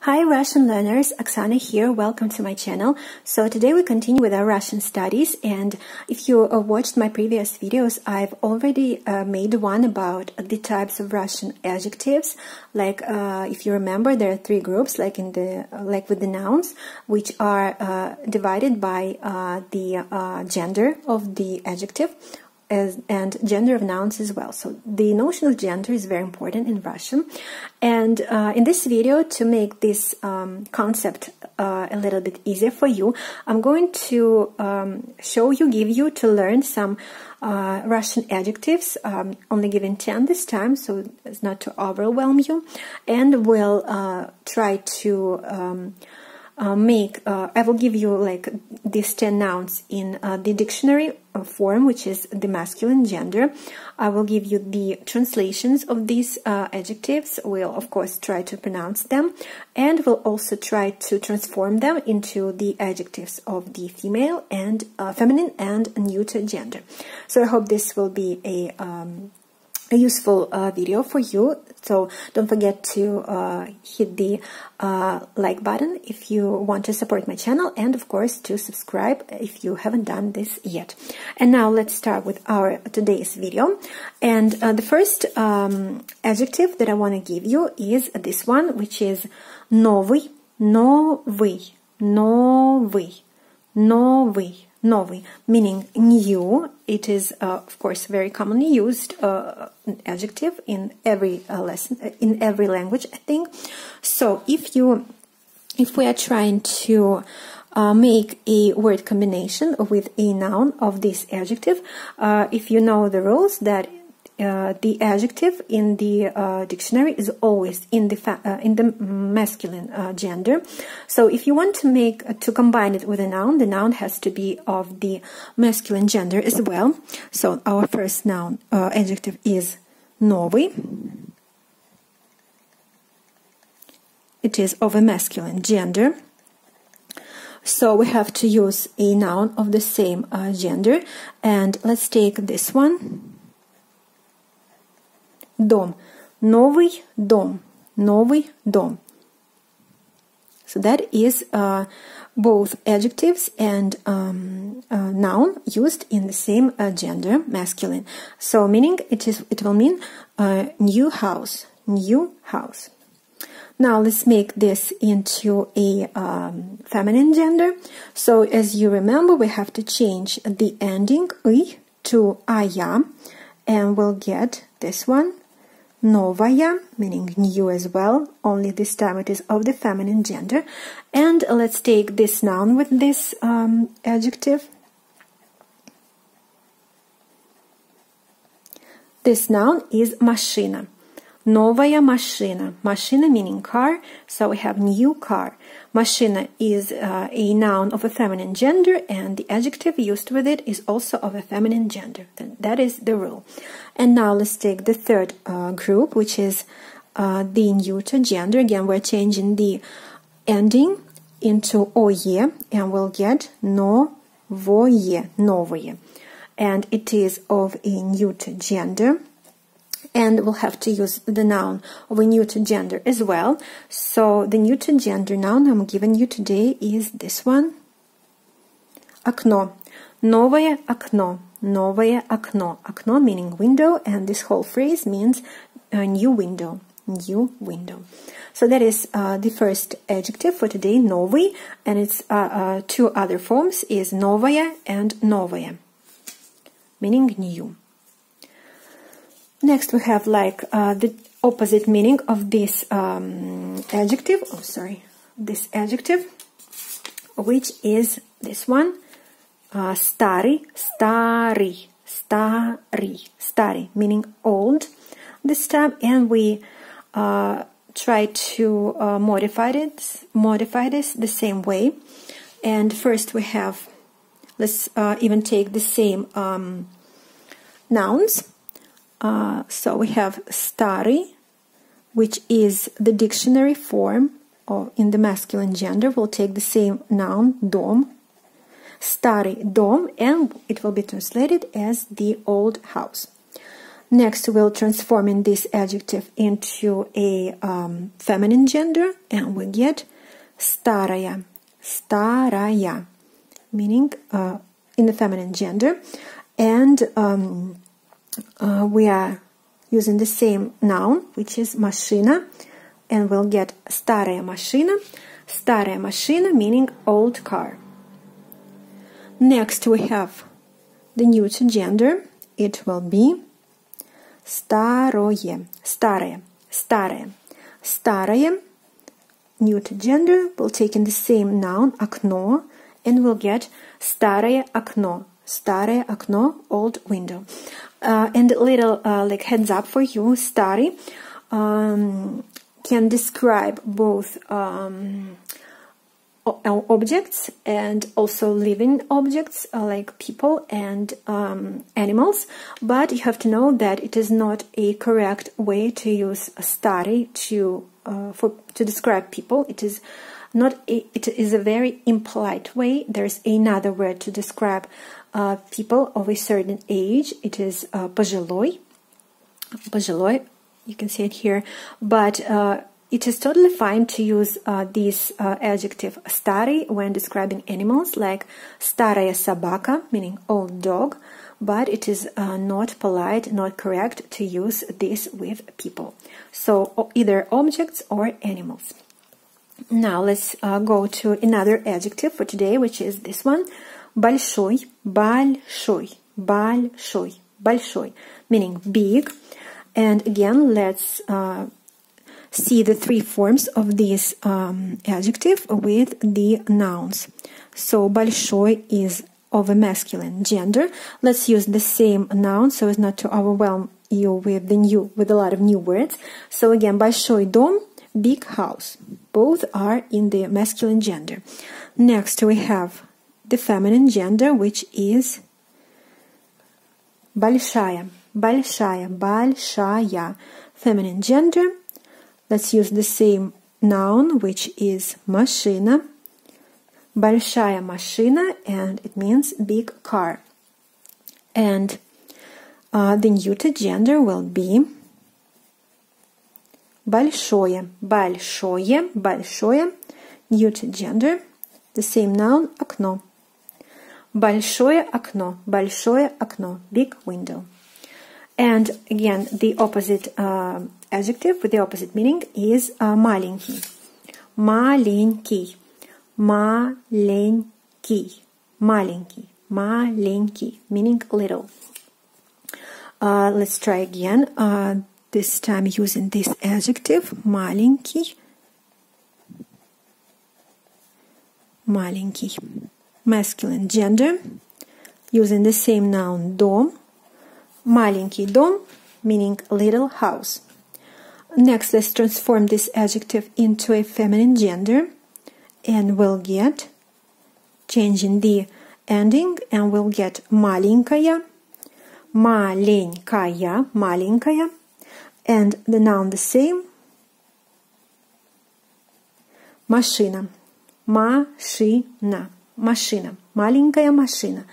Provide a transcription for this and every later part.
Hi Russian learners, Oksana here, welcome to my channel. So today we continue with our Russian studies, and if you watched my previous videos, I've already made one about the types of Russian adjectives. Like if you remember, there are three groups, like with the nouns, which are divided by the gender of the adjective and gender of nouns as well. So the notion of gender is very important in Russian. And in this video, to make this concept a little bit easier for you, I'm going to give you to learn some Russian adjectives, only giving 10 this time, so as not to overwhelm you. And we'll try to I will give you like these 10 nouns in the dictionary form, which is the masculine gender. I will give you the translations of these adjectives. We'll of course try to pronounce them, and we'll also try to transform them into the adjectives of the female and feminine and neuter gender. So I hope this will be a useful video for you. So don't forget to hit the like button if you want to support my channel, and of course to subscribe if you haven't done this yet. And now let's start with our today's video. And the first adjective that I want to give you is this one, which is новый, новый, новый, новый. Новый, meaning new. It is, of course, very commonly used adjective in every lesson, in every language, I think. So if we are trying to make a word combination with a noun of this adjective, if you know the rules, that the adjective in the dictionary is always in the masculine gender. So if you want to combine it with a noun, the noun has to be of the masculine gender as well. So our first noun adjective is новый. It is of a masculine gender. So we have to use a noun of the same gender, and let's take this one. Дом, новый дом, новый дом. So that is both adjectives and noun used in the same gender, masculine. So meaning it will mean new house, new house. Now let's make this into a feminine gender. So as you remember, we have to change the ending I to aya, and we'll get this one. Новая, meaning new as well, only this time it is of the feminine gender. And let's take this noun with this adjective. This noun is машина. Новая машина. Машина meaning car, so we have new car. Машина is a noun of a feminine gender, and the adjective used with it is also of a feminine gender. That is the rule. And now let's take the third group, which is the neuter gender. Again, we're changing the ending into oye, and we'll get новое, новое. And it is of a neuter gender. And we'll have to use the noun of a neuter gender as well. So the neuter gender noun I'm giving you today is this one. Окно. Новое окно. Новое окно. Окно meaning window, and this whole phrase means new window. New window. So that is the first adjective for today, новый, and its two other forms is новое and новое, meaning new. Next we have like the opposite meaning of this adjective, this adjective, which is this one, старый, старый, старый, старый, meaning old this time, and we try to modify this the same way. And first we have, let's even take the same nouns. So we have старый, which is the dictionary form, or in the masculine gender, we'll take the same noun, дом, старый дом, and it will be translated as the old house. Next, we'll transform this adjective into a feminine gender, and we get staraya, staraya, meaning in the feminine gender. And we are using the same noun, which is mashina, and we'll get staraya mashina, meaning old car. Next, we have the neuter gender. It will be staroye, staraya. Neuter gender will take in the same noun, okno, and we'll get staraya okno, old window. And a little like heads up for you, stary can describe both objects and also living objects like people and animals, but you have to know that it is not a correct way to use stary to describe people. It is a very impolite way. There's another word to describe people of a certain age. It is пожилой, you can see it here, but it is totally fine to use this adjective starый when describing animals, like starая собака, meaning old dog, but it is not polite, not correct to use this with people. So either objects or animals. Now let's go to another adjective for today, which is this one, большой, meaning big. And again, let's see the three forms of this adjective with the nouns. So большой is of a masculine gender. Let's use the same noun so as not to overwhelm you with a lot of new words. So again, большой дом, big house. Both are in the masculine gender. Next we have the feminine gender, which is большая, feminine gender. Let's use the same noun, which is машина, большая машина, and it means big car. And the neuter gender will be большое, neuter gender, the same noun, окно. Большое окно, big window. And again, the opposite adjective with the opposite meaning is маленький, meaning little. Let's try again, this time using this adjective, маленький, masculine gender, using the same noun, дом, маленький дом, meaning little house. Next, let's transform this adjective into a feminine gender, and we'll get, changing the ending, and we'll get маленькая, and the noun the same, машина, маленькая машина,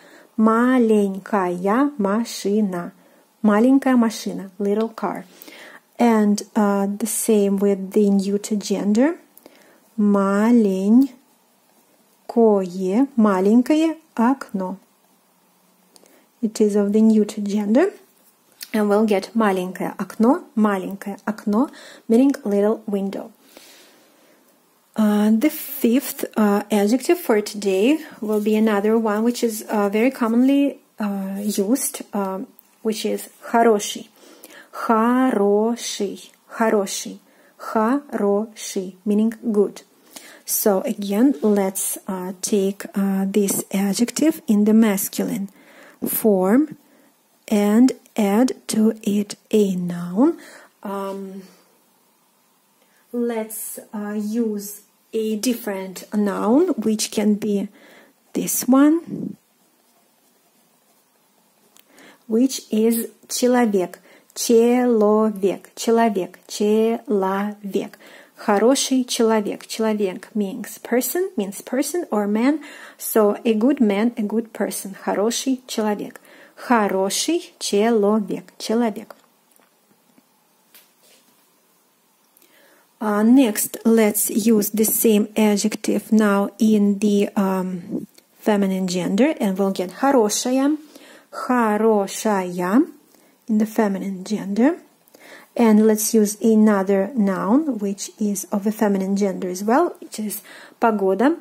little car. And the same with the neuter gender, маленькое окно. It is of the neuter gender, and we'll get маленькое окно, meaning little window. The fifth adjective for today will be another one which is very commonly used, which is хороший, meaning good. So again, let's take this adjective in the masculine form and add to it a noun. Let's use a different noun, which can be this one, which is человек. Хороший человек. Человек means person or man. So a good man, a good person. Хороший человек. Хороший человек. Next, let's use the same adjective now in the feminine gender, and we'll get хорошая, хорошая in the feminine gender. And let's use another noun which is of the feminine gender as well, which is погода,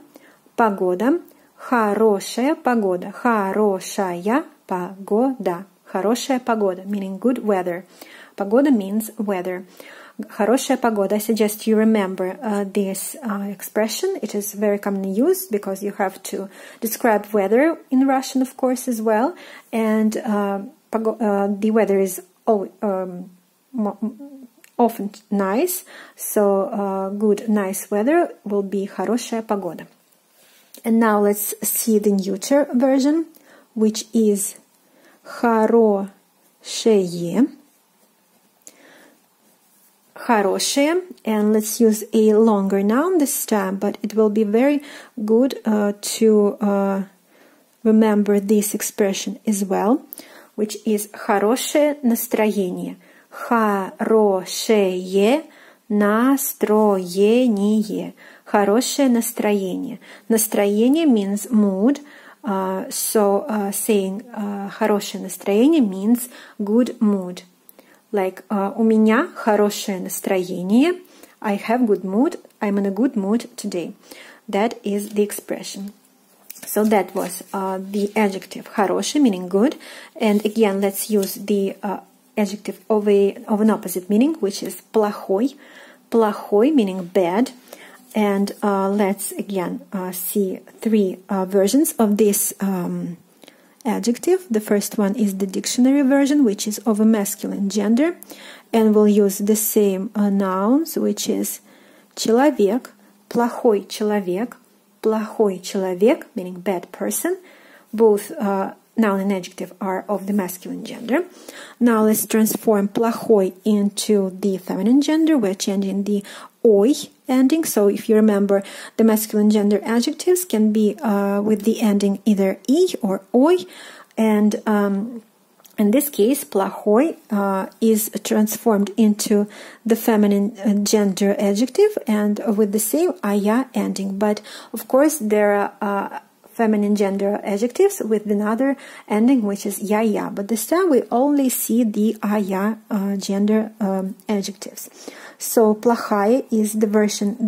погода, хорошая погода, хорошая погода, хорошая погода, meaning good weather. Погода means weather. Хорошая погода. I suggest you remember this expression. It is very commonly used because you have to describe weather in Russian, of course, as well. And the weather is often nice, so good, nice weather will be хорошая погода. And now let's see the neuter version, which is хорошее. Хорошее, and let's use a longer noun this time, but it will be very good to remember this expression as well, which is хорошее настроение. Хорошее настроение. Хорошее настроение. Настроение means mood, so saying хорошее настроение means good mood. Like, у меня хорошее настроение. I have good mood. I'm in a good mood today. That is the expression. So that was the adjective хороший, meaning good. And again, let's use the adjective of an opposite meaning, which is плохой. Плохой, meaning bad. And let's again see three versions of this adjective. The first one is the dictionary version, which is of a masculine gender, and we'll use the same nouns, which is человек, плохой человек, meaning bad person. Both noun and adjective are of the masculine gender. Now let's transform плохой into the feminine gender. We're changing the ой ending. So if you remember, the masculine gender adjectives can be with the ending either и or ой, and in this case, плохой is transformed into the feminine gender adjective and with the same ая ending. But of course, there are feminine gender adjectives with another ending, which is я. But this time we only see the ая gender adjectives. So плохая is the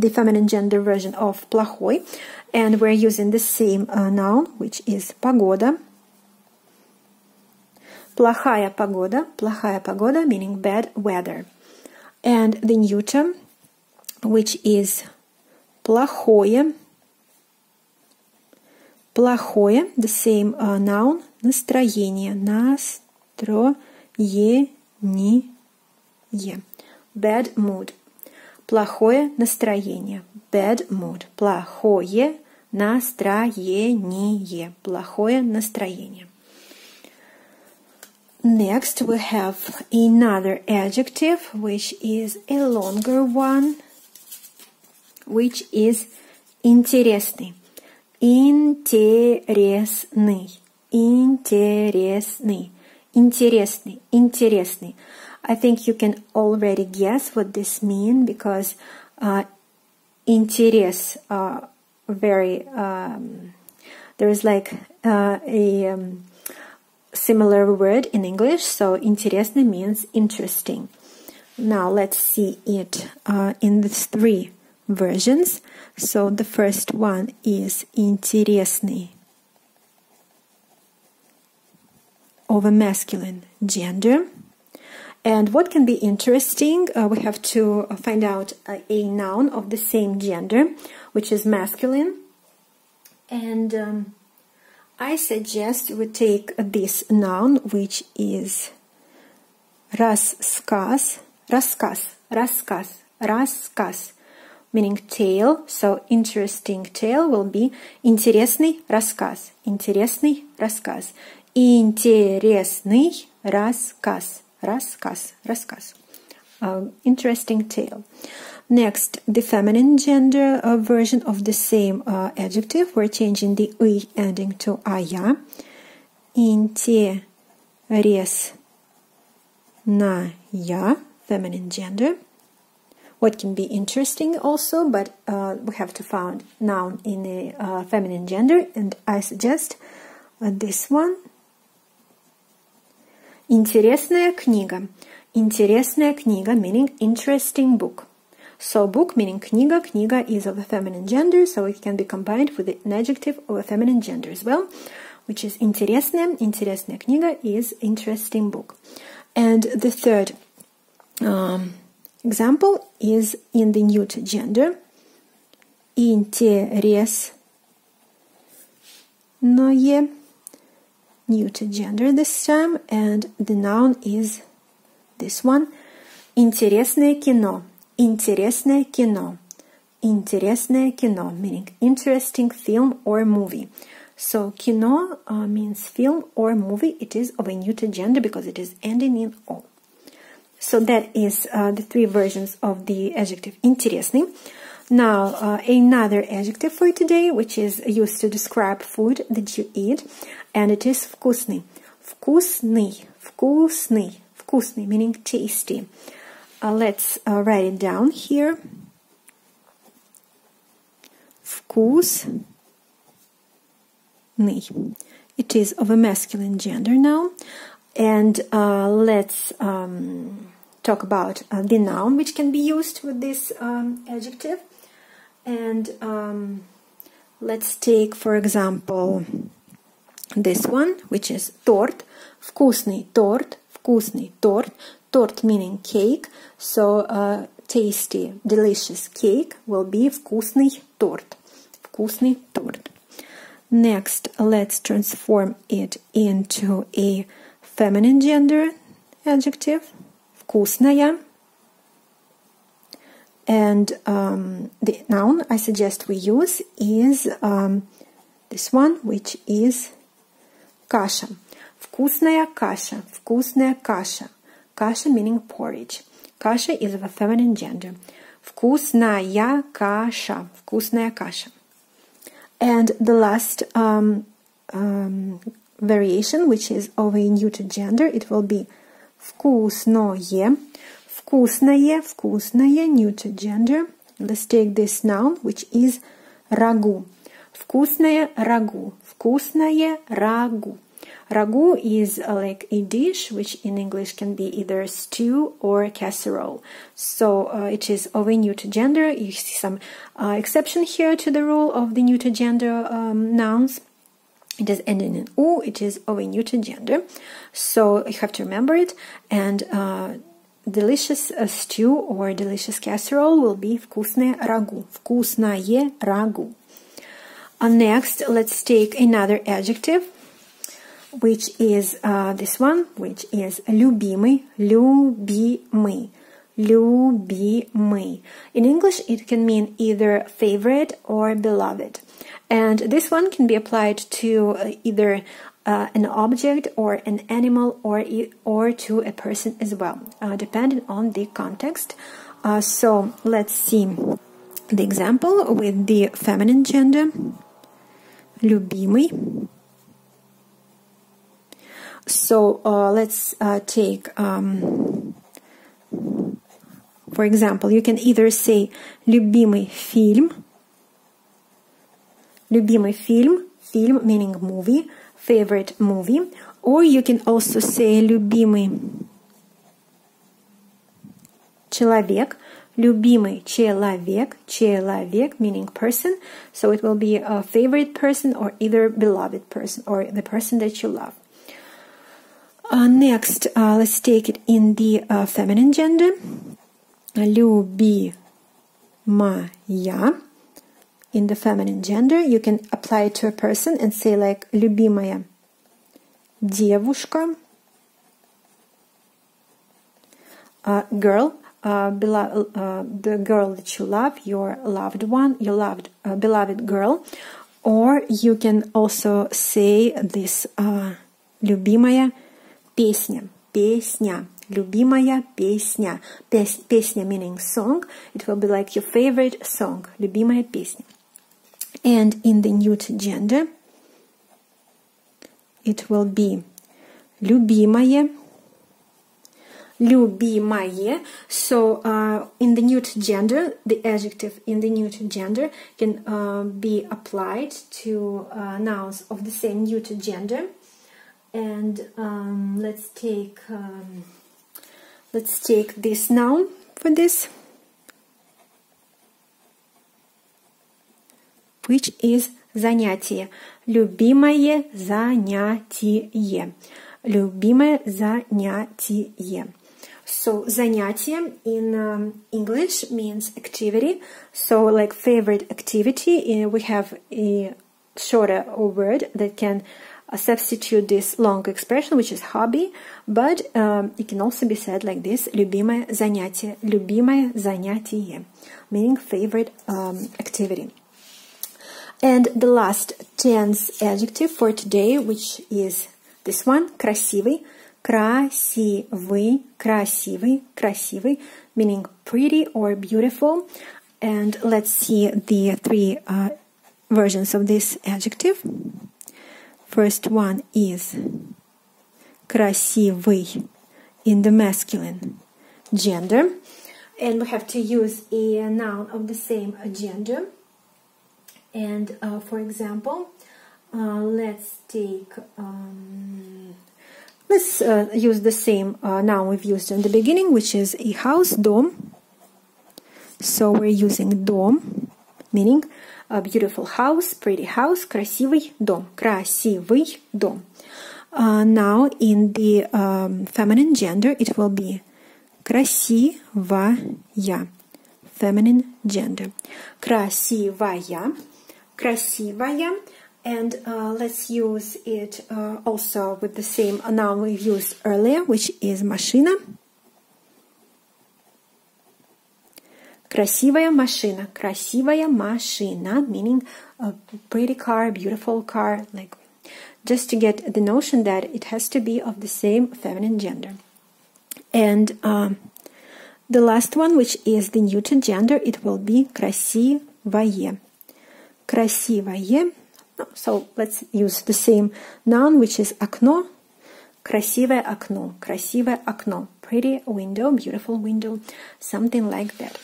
feminine gender version of плохой, and we're using the same noun, which is погода. Плохая погода, meaning bad weather. And the neuter, which is плохое, the same noun, настроение, bad mood. Плохое настроение, bad mood. Плохое настроение. Next, we have another adjective, which is a longer one, which is интересный. Интересный. I think you can already guess what this means because интерес there is like a similar word in English, so интересный means interesting. Now let's see it in the three versions. So the first one is интересный of a masculine gender. And what can be interesting, we have to find out a noun of the same gender, which is masculine. And I suggest we take this noun, which is рассказ, meaning tale. So interesting tale will be интересный рассказ. Интересный рассказ. Interesting tale. Next, the feminine gender version of the same adjective. We're changing the «ы» ending to «ая». Интересная, feminine gender. what can be interesting also, but we have to find noun in the feminine gender, and I suggest this one. Интересная книга. Интересная книга meaning interesting book. So book meaning книга. Книга is of a feminine gender, so it can be combined with an adjective of a feminine gender as well, which is интересная. Интересная книга is interesting book. And the third example is in the neuter gender. Интересное, neuter gender this time, and the noun is this one. Интересное кино. Интересное кино. Интересное кино meaning interesting film or movie. So кино means film or movie. It is of a neuter gender because it is ending in O. So that is the three versions of the adjective интересный. Now another adjective for today, which is used to describe food that you eat, and it is вкусный. Вкусный. Вкусный. Вкусный meaning tasty. Let's write it down here. Вкусный. It is of a masculine gender now. And let's talk about the noun which can be used with this adjective. And let's take, for example, this one, which is торт. Вкусный торт. Вкусный торт. Торт meaning cake, so tasty, delicious cake will be вкусный торт. Вкусный торт. Next, let's transform it into a feminine gender adjective. Вкусная. And the noun I suggest we use is this one, which is каша. Вкусная каша. Вкусная каша. Kasha meaning porridge. Kasha is of a feminine gender. Вкусная каша. Вкусная каша. And the last variation, which is of a neuter gender, it will be вкусное. Вкусное, вкусное, neuter gender. Let's take this noun, which is рагу. Вкусное рагу. Вкусное рагу. Ragu is like a dish which in English can be either stew or casserole. So it is of a neuter gender. You see some exception here to the rule of the neuter gender nouns. It is ending in U. It is of a neuter gender. So you have to remember it. And delicious stew or delicious casserole will be вкусное рагу. Вкусное рагу. Next, let's take another adjective, which is this one, which is любимый, любимый, любимый. In English, it can mean either favorite or beloved. And this one can be applied to either an object or an animal or to a person as well, depending on the context. So let's see the example with the feminine gender. Любимый. So let's take, for example, you can either say любимый фильм, любимый фильм, film meaning movie, favorite movie, or you can also say любимый человек, любимый человек, человек meaning person, so it will be a favorite person or either beloved person or the person that you love. Next, let's take it in the feminine gender. Любимая. In the feminine gender, you can apply it to a person and say like любимая девушка. Girl, the girl that you love, your loved one, your loved beloved girl. Or you can also say this любимая песня, песня, любимая песня. Песня meaning song. It will be like your favorite song, любимая песня. And in the neuter gender, it will be любимое, любимое. So in the neuter gender, the adjective in the neuter gender can be applied to nouns of the same neuter gender. And let's take this noun for this, which is занятие. Любимое занятие. Любимое занятие. So занятие in English means activity. So like favorite activity, we have a shorter word that can substitute this long expression, which is hobby, but it can also be said like this: любимое занятие, любимое занятие, meaning favorite activity. And the last tense adjective for today, which is this one, красивый, красивый, красивый, красивый, meaning pretty or beautiful. And let's see the three versions of this adjective. First one is красивый in the masculine gender, and we have to use a noun of the same gender. And for example, let's use the same noun we've used in the beginning, which is a house, дом. So we're using дом, meaning a beautiful house, pretty house, красивый дом, красивый дом. Now in the feminine gender, it will be красивая, feminine gender, красивая, красивая. And let's use it also with the same noun we used earlier, which is машина. Красивая машина, красивая машина, meaning a pretty car, beautiful car, like just to get the notion that it has to be of the same feminine gender. And the last one, which is the neuter gender, it will be красивое. Красивое. So let's use the same noun, which is окно. Красивое окно, красивое окно. Pretty window, beautiful window, something like that.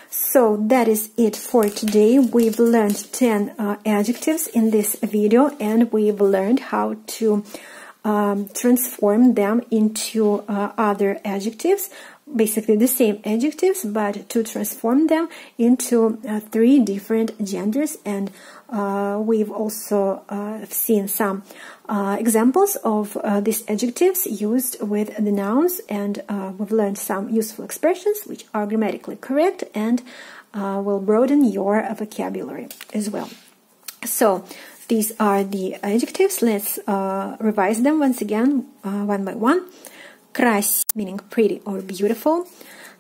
So that is it for today. We've learned 10 adjectives in this video, and we've learned how to transform them into other adjectives, basically the same adjectives, but to transform them into 3 different genders. And we've also seen some examples of these adjectives used with the nouns, and we've learned some useful expressions which are grammatically correct and will broaden your vocabulary as well. So these are the adjectives. Let's revise them once again, one by one. Красивый, meaning pretty or beautiful.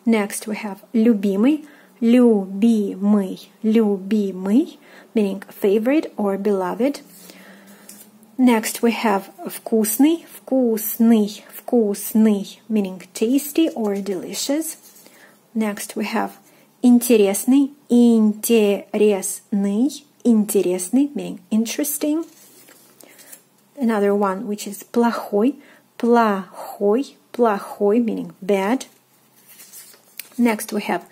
Next we have любимый, любимый, любимый, meaning favorite or beloved. Next we have вкусный, вкусный, вкусный, meaning tasty or delicious. Next we have интересный, интересный, интересный, meaning interesting. Another one which is плохой, плохой, плохой, meaning bad. Next we have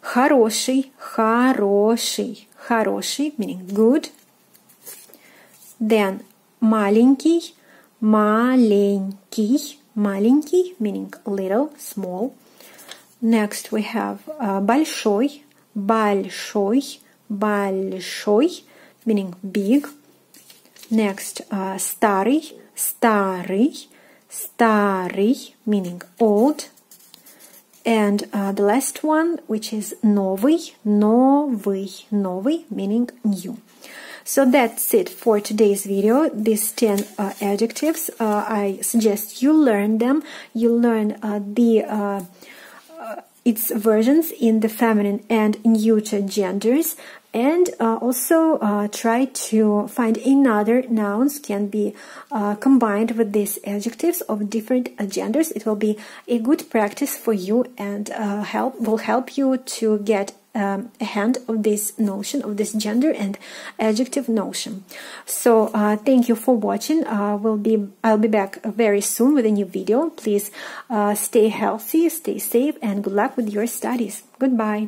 хороший, хороший, хороший, meaning good. Then маленький, маленький, маленький, meaning little, small. Next we have большой, большой, большой, meaning big. Next старый, старый, старый, meaning old. And the last one, which is новый, новый, новый, meaning new. So that's it for today's video. These 10 adjectives, I suggest you learn them. You learn its versions in the feminine and neuter genders, and also try to find another nouns can be combined with these adjectives of different genders. It will be a good practice for you and will help you to get hand of this notion, of this gender and adjective notion. So thank you for watching. I'll be back very soon with a new video. Please stay healthy, stay safe, and good luck with your studies. Goodbye.